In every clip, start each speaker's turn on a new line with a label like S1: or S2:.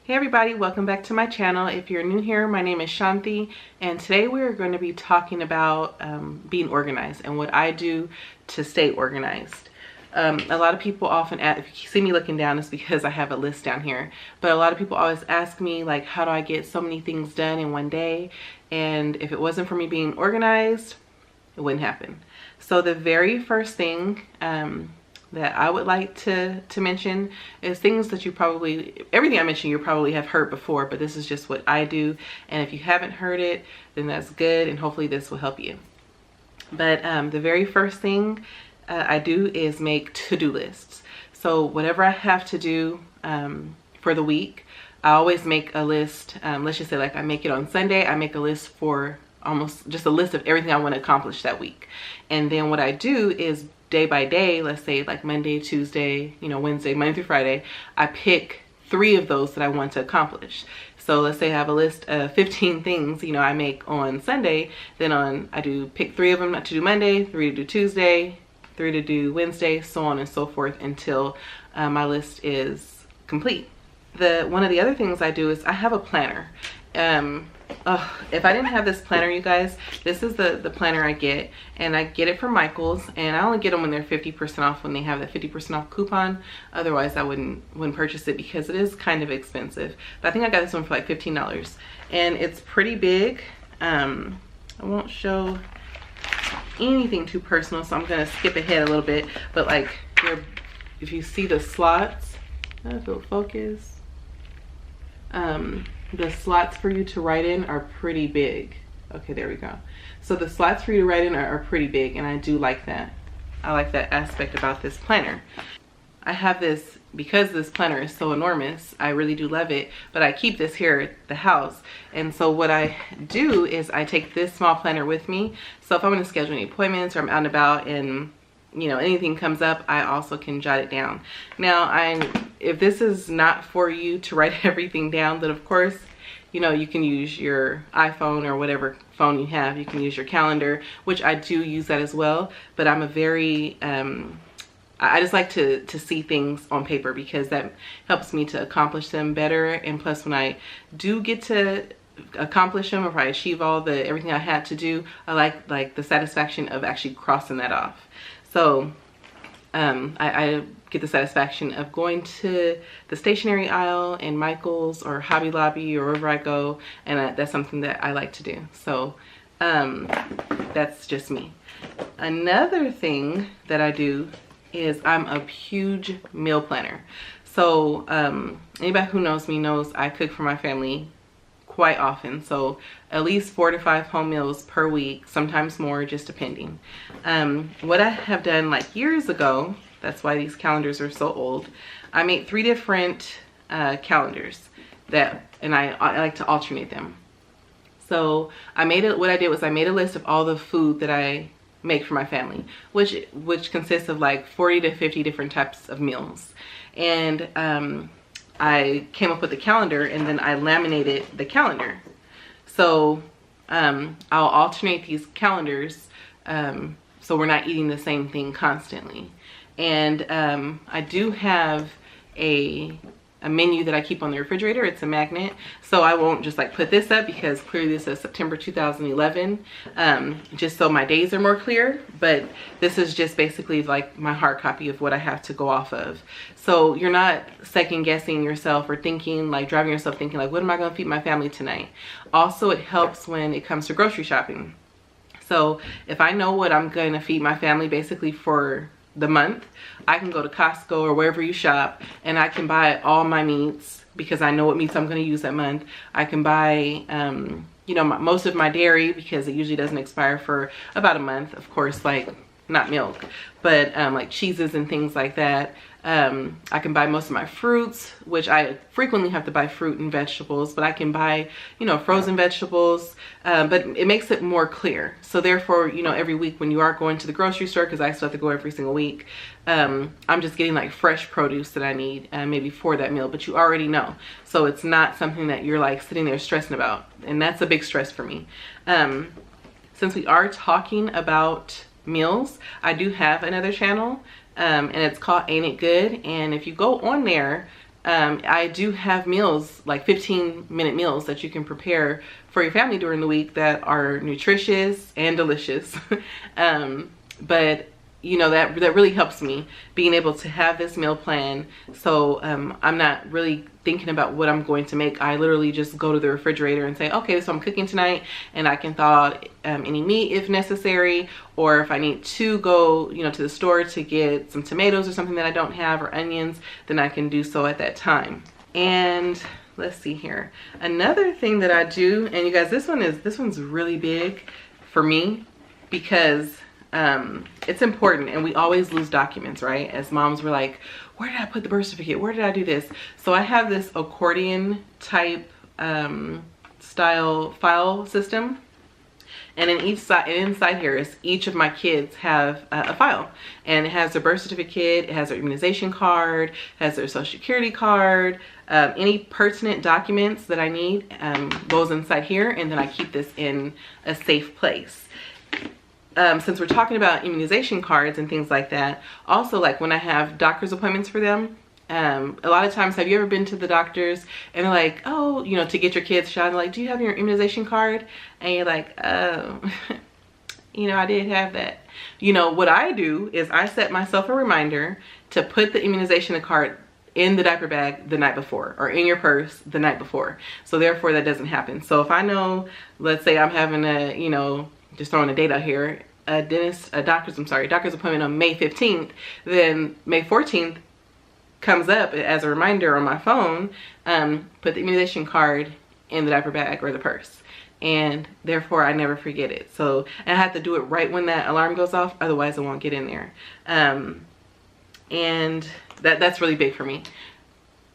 S1: Hey everybody, welcome back to my channel. If you're new here, my name is Shanti, and today we're going to be talking about being organized and what I do to stay organized. A lot of people often ask, if you see me looking down, it's because I have a list down here, but a lot of people always ask me, like, how do I get so many things done in one day? And if it wasn't for me being organized, it wouldn't happen. So the very first thing that I would like to mention is things that you probably, everything I mentioned you probably have heard before, but this is just what I do. And if you haven't heard it, then that's good, and hopefully this will help you. But the very first thing I do is make to-do lists. So whatever I have to do for the week, I always make a list. Let's just say, like, I make it on Sunday, I make a list for almost just a list of everything I want to accomplish that week. And then what I do is day by day, let's say like Monday, Tuesday, Wednesday, Monday through Friday, I pick 3 of those that I want to accomplish. So let's say I have a list of 15 things, I make on Sunday, then I pick 3 of them to do Monday, 3 to do Tuesday, 3 to do Wednesday, so on and so forth until my list is complete. One of the other things I do is I have a planner. If I didn't have this planner, you guys, this is the planner I get, and I get it from Michael's, and I only get them when they're 50% off, when they have that 50% off coupon. Otherwise I wouldn't purchase it because it is kind of expensive. But I think I got this one for like $15, and it's pretty big. I won't show anything too personal, so I'm gonna skip ahead a little bit, but like if you see the slots, I don't know if it'll focus. The slots for you to write in are pretty big. Okay, there we go. So the slots for you to write in are pretty big, and I do like that. I like that aspect about this planner. I have this, because this planner is so enormous, I really do love it, but I keep this here at the house. And so what I do is I take this small planner with me. So if I want to schedule any appointments, or I'm out and about and anything comes up, I also can jot it down. Now, if this is not for you to write everything down, then of course, you can use your iPhone or whatever phone you have. You can use your calendar, which I do use that as well. But I'm a very, I just like to see things on paper, because that helps me to accomplish them better. And plus, when I do get to accomplish them, or if I achieve everything I had to do, I like the satisfaction of actually crossing that off. So I get the satisfaction of going to the stationery aisle in Michael's or Hobby Lobby or wherever I go, and that's something that I like to do. So that's just me. Another thing that I do is I'm a huge meal planner. So anybody who knows me knows I cook for my family quite often, so at least 4 to 5 home meals per week, sometimes more, just depending. What I have done, like, years ago, that's why these calendars are so old, I made 3 different calendars and I like to alternate them. So what I did was I made a list of all the food that I make for my family, which consists of like 40 to 50 different types of meals. And I came up with a calendar, and then I laminated the calendar. So I'll alternate these calendars so we're not eating the same thing constantly. And I do have a menu that I keep on the refrigerator. It's a magnet, so I won't just like put this up, because clearly this is September 2011, just so my days are more clear. But this is just basically like my hard copy of what I have to go off of, so you're not second guessing yourself or driving yourself thinking like, what am I going to feed my family tonight? Also, it helps when it comes to grocery shopping. So if I know what I'm going to feed my family basically for the month, I can go to Costco or wherever you shop, and I can buy all my meats, because I know what meats I'm going to use that month. I can buy most of my dairy, because it usually doesn't expire for about a month. Of course, like, not milk, but like cheeses and things like that. I can buy most of my fruits, which I frequently have to buy fruit and vegetables, but I can buy, frozen vegetables, but it makes it more clear. So therefore, every week when you are going to the grocery store, because I still have to go every single week, I'm just getting like fresh produce that I need maybe for that meal, but you already know. So it's not something that you're like sitting there stressing about, and that's a big stress for me. Since we are talking about meals, I do have another channel, and it's called Ain't It Good. And if you go on there, I do have meals, like 15-minute meals that you can prepare for your family during the week that are nutritious and delicious. But you know, that really helps me being able to have this meal plan. So I'm not really thinking about what I'm going to make. I literally just go to the refrigerator and say, okay, so I'm cooking tonight, and I can thaw out any meat if necessary, or if I need to go, you know, to the store to get some tomatoes or something that I don't have, or onions, then I can do so at that time. And let's see here, another thing that I do, and you guys, this one's really big for me because it's important, and we always lose documents, right? As moms, we're like, where did I put the birth certificate? Where did I do this? So I have this accordion type style file system, and in each side, inside here is each of my kids have a file, and it has their birth certificate, it has their immunization card, has their social security card, any pertinent documents that I need goes inside here, and then I keep this in a safe place. Since we're talking about immunization cards and things like that, also like when I have doctor's appointments for them, a lot of times, have you ever been to the doctors and they're like, oh, you know, to get your kids shot, and like, do you have your immunization card? And you're like, oh, you know, I did have that. You know, what I do is I set myself a reminder to put the immunization card in the diaper bag the night before, or in your purse the night before. So therefore that doesn't happen. So if I know, let's say I'm having a, you know, just throwing a date out here, a doctor's appointment on May 15th, then May 14th comes up as a reminder on my phone, put the immunization card in the diaper bag or the purse, and therefore I never forget it. So I have to do it right when that alarm goes off, otherwise it won't get in there. And that's really big for me.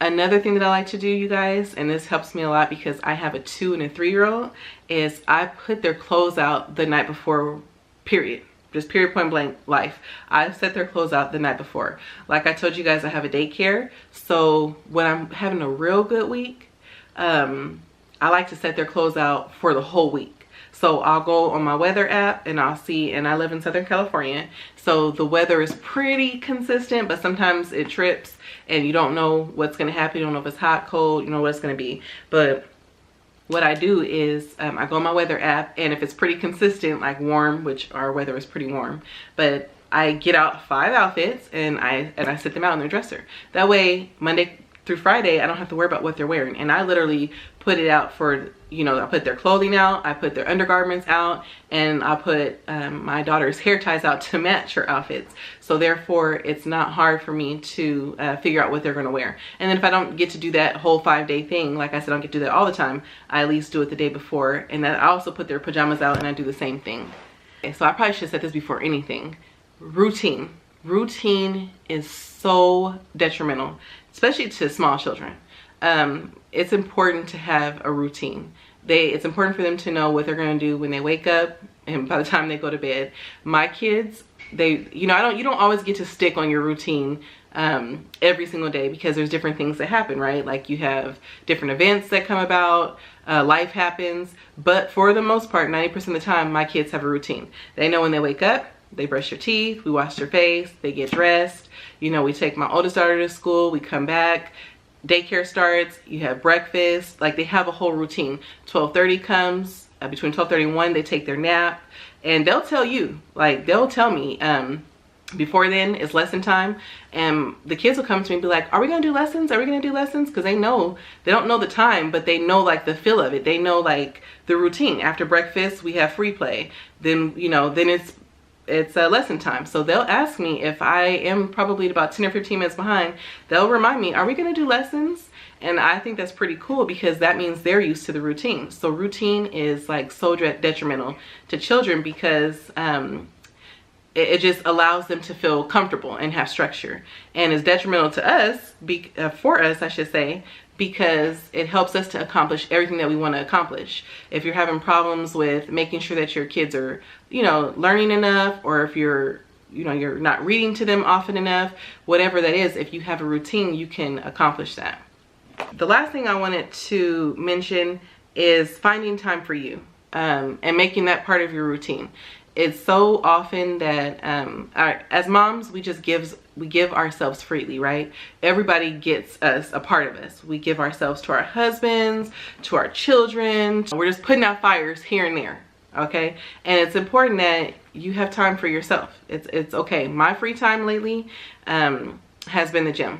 S1: Another thing that I like to do, you guys, and this helps me a lot because I have a 2- and 3-year-old, is I put their clothes out the night before, period. Just period, point blank life. I set their clothes out the night before. Like I told you guys, I have a daycare. So when I'm having a real good week, I like to set their clothes out for the whole week. So I'll go on my weather app and I'll see, and I live in Southern California, so the weather is pretty consistent, but sometimes it trips and you don't know what's going to happen. You don't know if it's hot, cold, you know what it's going to be. But what I do is I go on my weather app, and if it's pretty consistent, like warm, which our weather is pretty warm, but I get out 5 outfits and I sit them out in their dresser. That way, Monday through Friday, I don't have to worry about what they're wearing. And I literally put it out for, you know, I put their clothing out, I put their undergarments out, and I put my daughter's hair ties out to match her outfits. So therefore, it's not hard for me to figure out what they're gonna wear. And then if I don't get to do that whole 5-day thing, like I said, I don't get to do that all the time, I at least do it the day before. And then I also put their pajamas out and I do the same thing. Okay, so I probably should have said this before anything. Routine. Routine is so detrimental, especially to small children. It's important to have a routine. It's important for them to know what they're going to do when they wake up and by the time they go to bed. My kids, you know, you don't always get to stick on your routine every single day, because there's different things that happen, right? Like you have different events that come about, life happens, but for the most part, 90% of the time, my kids have a routine. They know when they wake up, they brush their teeth, we wash their face, they get dressed. You know, we take my oldest daughter to school, we come back, daycare starts, you have breakfast. Like, they have a whole routine. 12:30 comes, between 12:30 and 1, they take their nap, and they'll tell you, like, they'll tell me, before then it's lesson time, and the kids will come to me and be like, are we gonna do lessons? Are we gonna do lessons? Because they know, they don't know the time, but they know like the feel of it. They know like the routine. After breakfast, we have free play. Then, you know, then it's lesson time. So they'll ask me if I am probably about 10 or 15 minutes behind. They'll remind me, are we gonna do lessons? And I think that's pretty cool, because that means they're used to the routine. So routine is like so detrimental to children, because it just allows them to feel comfortable and have structure, and is detrimental to us, for us I should say, because it helps us to accomplish everything that we want to accomplish. If you're having problems with making sure that your kids are, you know, learning enough, or if you're, you know, you're not reading to them often enough, whatever that is, if you have a routine, you can accomplish that. The last thing I wanted to mention is finding time for you, and making that part of your routine. It's so often that as moms, we give ourselves freely, right? Everybody gets us, a part of us. We give ourselves to our husbands, to our children. We're just putting out fires here and there, okay? And it's important that you have time for yourself. It's okay. My free time lately has been the gym.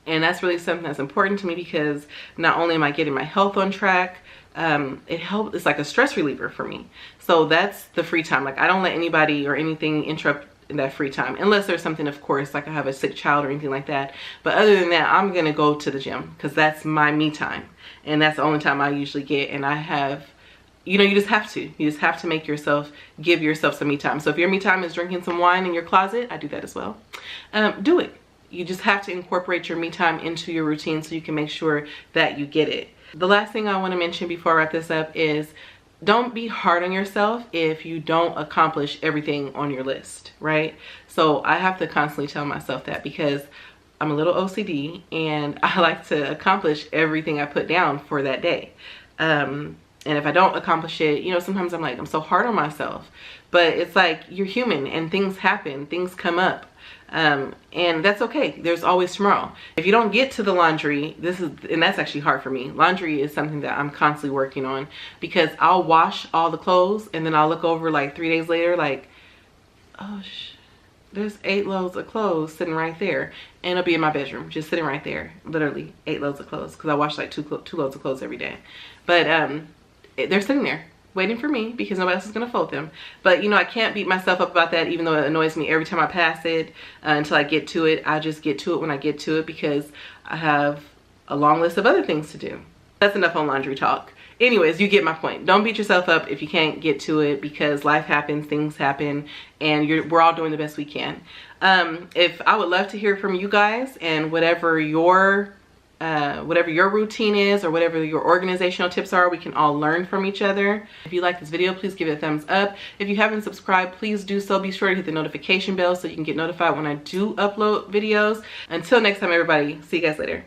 S1: And that's really something that's important to me, because not only am I getting my health on track, it's like a stress reliever for me. So that's the free time. Like, I don't let anybody or anything interrupt that free time, unless there's something, of course, like I have a sick child or anything like that. But other than that, I'm gonna go to the gym, because that's my me time, and that's the only time I usually get. And I have, you know, you just have to make yourself, give yourself some me time. So if your me time is drinking some wine in your closet, I do that as well. Do it. You just have to incorporate your me time into your routine so you can make sure that you get it. The last thing I want to mention before I wrap this up is, don't be hard on yourself if you don't accomplish everything on your list, right? So I have to constantly tell myself that, because I'm a little OCD and I like to accomplish everything I put down for that day. And if I don't accomplish it, you know, sometimes I'm like, I'm so hard on myself. But it's like, you're human and things happen, things come up. And that's okay. There's always tomorrow. If you don't get to the laundry, and that's actually hard for me. Laundry is something that I'm constantly working on, because I'll wash all the clothes and then I'll look over like 3 days later, like, oh, there's 8 loads of clothes sitting right there. And it'll be in my bedroom, just sitting right there. Literally 8 loads of clothes, because I wash like two loads of clothes every day. But they're sitting there waiting for me, because nobody else is gonna fold them. But you know, I can't beat myself up about that, even though it annoys me every time I pass it until I get to it. I just get to it when I get to it, because I have a long list of other things to do. That's enough on laundry talk. Anyways, you get my point. Don't beat yourself up if you can't get to it, because life happens, things happen, and we're all doing the best we can. If I would love to hear from you guys, and whatever your routine is, or whatever your organizational tips are, we can all learn from each other. If you like this video, please give it a thumbs up. If you haven't subscribed, please do so. Be sure to hit the notification bell so you can get notified when I do upload videos. Until next time, everybody, see you guys later.